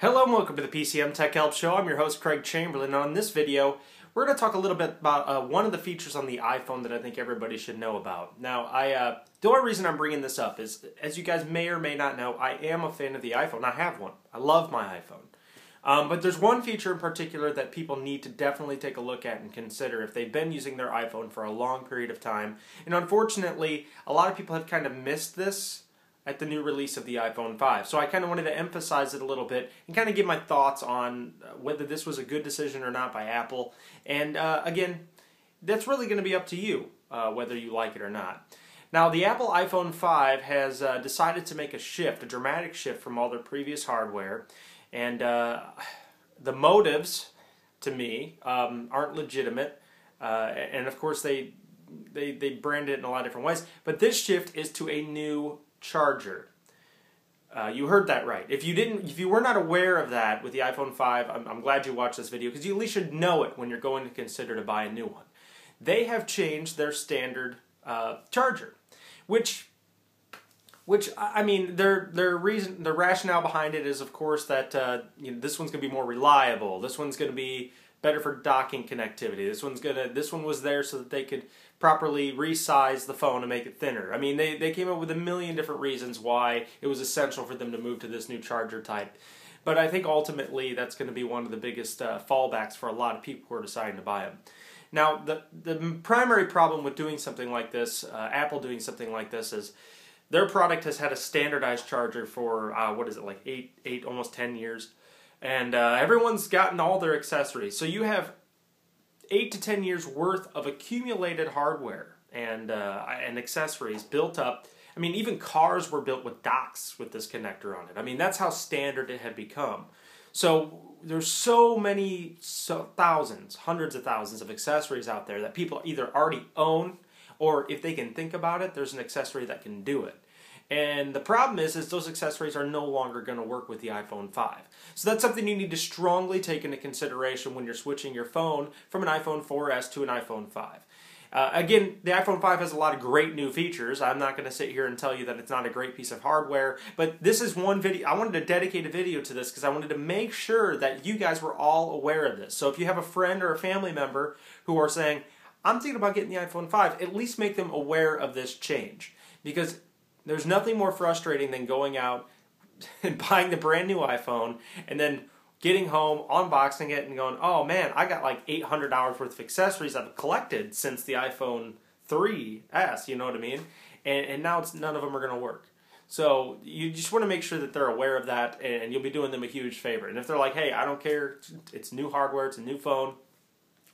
Hello and welcome to the PCM Tech Help Show. I'm your host Craig Chamberlain, and on this video we're going to talk a little bit about one of the features on the iPhone that I think everybody should know about. Now, the only reason I'm bringing this up is, as you guys may or may not know, I am a fan of the iPhone. I have one. I love my iPhone. But there's one feature in particular that people need to definitely take a look at and consider if they've been using their iPhone for a long period of time. And unfortunately, a lot of people have kind of missed this at the new release of the iPhone 5. So I kind of wanted to emphasize it a little bit and kind of give my thoughts on whether this was a good decision or not by Apple. And again, that's really going to be up to you, whether you like it or not. Now, the Apple iPhone 5 has decided to make a shift, a dramatic shift from all their previous hardware. And the motives, to me, aren't legitimate. And of course, they brand it in a lot of different ways. But this shift is to a new charger. You heard that right. If you were not aware of that with the iPhone 5, I'm glad you watched this video, because you at least should know it when you're going to consider to buy a new one. They have changed their standard charger, which I mean, their rationale behind it is, of course, that this one's going to be more reliable. This one's going to be better for docking connectivity. This one was there so that they could properly resize the phone and make it thinner. I mean, they came up with a million different reasons why it was essential for them to move to this new charger type. But I think ultimately that's going to be one of the biggest fallbacks for a lot of people who are deciding to buy them. Now, the primary problem with doing something like this, Apple doing something like this, is their product has had a standardized charger for, like 8, almost 10 years. And everyone's gotten all their accessories. So you have 8 to 10 years worth of accumulated hardware and accessories built up. I mean, even cars were built with docks with this connector on it. I mean, that's how standard it had become. So there's so many, thousands, hundreds of thousands of accessories out there that people either already own, or if they can think about it, there's an accessory that can do it. And the problem is those accessories are no longer going to work with the iPhone 5. So that's something you need to strongly take into consideration when you're switching your phone from an iPhone 4S to an iPhone 5. Again, the iPhone 5 has a lot of great new features. I'm not going to sit here and tell you that it's not a great piece of hardware, but this is one video. I wanted to dedicate a video to this because I wanted to make sure that you guys were all aware of this. So if you have a friend or a family member who are saying, I'm thinking about getting the iPhone 5, at least make them aware of this change. Because there's nothing more frustrating than going out and buying the brand new iPhone and then getting home, unboxing it, and going, oh man, I got like $800 worth of accessories I've collected since the iPhone 3S, you know what I mean? And now none of them are going to work. So you just want to make sure that they're aware of that, and you'll be doing them a huge favor. And if they're like, hey, I don't care, it's new hardware, it's a new phone,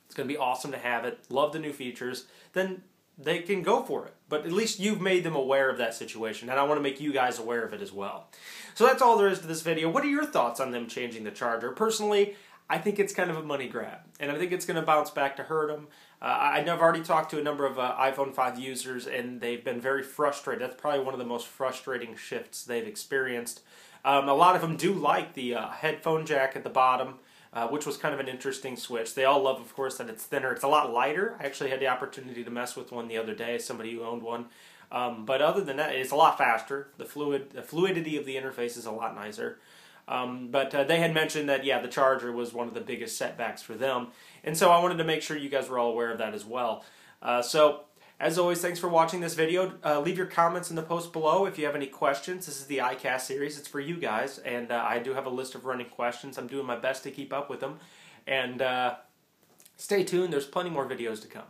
it's going to be awesome to have it, love the new features, then they can go for it. But at least you've made them aware of that situation, and I want to make you guys aware of it as well. So that's all there is to this video. What are your thoughts on them changing the charger? Personally, I think it's kind of a money grab, and I think it's going to bounce back to hurt them. I've already talked to a number of iPhone 5 users, and they've been very frustrated. That's probably one of the most frustrating shifts they've experienced. A lot of them do like the headphone jack at the bottom, which was kind of an interesting switch. They all love, of course, that it's thinner. It's a lot lighter. I actually had the opportunity to mess with one the other day, somebody who owned one. But other than that, it's a lot faster. The fluidity of the interface is a lot nicer. But they had mentioned that, yeah, the charger was one of the biggest setbacks for them. And so I wanted to make sure you guys were all aware of that as well. So, as always, thanks for watching this video. Leave your comments in the post below if you have any questions. This is the iCast series. It's for you guys. And I do have a list of running questions. I'm doing my best to keep up with them. And stay tuned. There's plenty more videos to come.